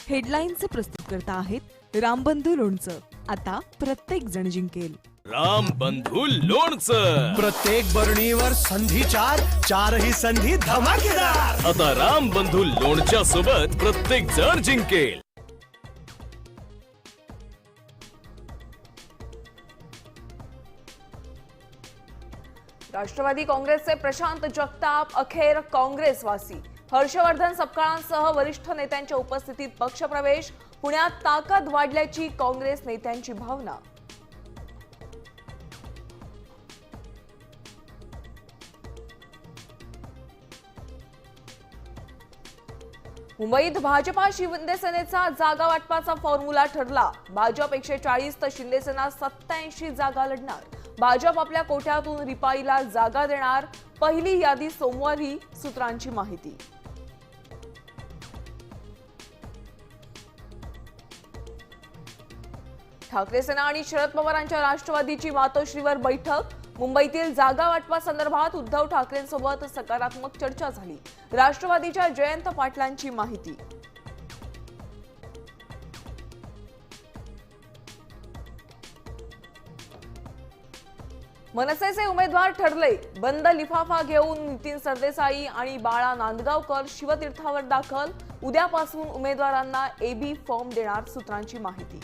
हेडलाईनचे प्रस्तुतकर्ता आहेत रामबंधू लोणचं. आता प्रत्येक जण जिंकेल. रामबंधू लोणचं. प्रत्येक बरणीवर संधी चारही संधी धमाकेदार. आता रामबंधू लोणच्या सोबत प्रत्येक जण जिंकेल. राष्ट्रवादी काँग्रेसचे प्रशांत जगताप अखेर काँग्रेसवासी. हर्षवर्धन सपकाळांसह वरिष्ठ नेत्यांच्या उपस्थितीत पक्षप्रवेश. पुण्यात ताकद वाढल्याची काँग्रेस नेत्यांची भावना. मुंबईत भाजपा शिवसेनेचा जागा वाटपाचा फॉर्म्युला ठरला. भाजप 140 तर शिंदेसेना 87 जागा लढणार. भाजप आपल्या कोट्यातून रिपाईला जागा देणार. पहिली यादी सोमवारी, सूत्रांची माहिती. ठाकरे सेना आणि शरद पवारांच्या राष्ट्रवादीची मातोश्रीवर बैठक. मुंबईतील जागा वाटपासंदर्भात उद्धव ठाकरेंसोबत सकारात्मक चर्चा झाली. राष्ट्रवादीच्या जयंत पाटलांची माहिती. मनसेचे उमेदवार ठरले. बंद लिफाफा घेऊन नितीन सरदेसाई आणि बाळा नांदगावकर शिवतीर्थावर दाखल. उद्यापासून उमेदवारांना एबी फॉर्म देणार, सूत्रांची माहिती.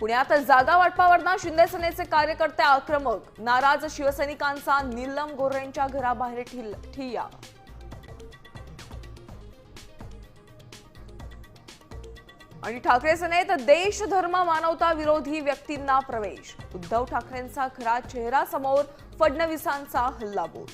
पुण्यात जागा वाटपावरनं शिंदेसेनेचे कार्यकर्ते आक्रमक. नाराज शिवसैनिकांचा नीलम गोऱ्हेंच्या घराबाहेर ठिय्या. आणि ठाकरे सेनेत देश धर्म मानवता विरोधी व्यक्तींना प्रवेश. उद्धव ठाकरेंचा खरा चेहरा समोर, फडणवीसांचा हल्लाबोल.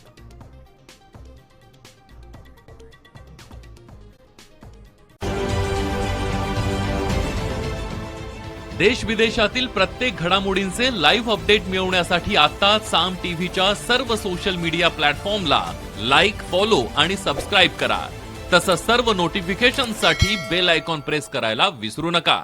देश विदेशातील प्रत्येक घडामोडींचे लाईव्ह अपडेट मिळवण्यासाठी आता साम टीव्हीच्या सर्व सोशल मीडिया प्लॅटफॉर्मला लाईक, फॉलो आणि सबस्क्राईब करा. तसंच सर्व नोटिफिकेशनसाठी बेल आयकॉन प्रेस करायला विसरू नका.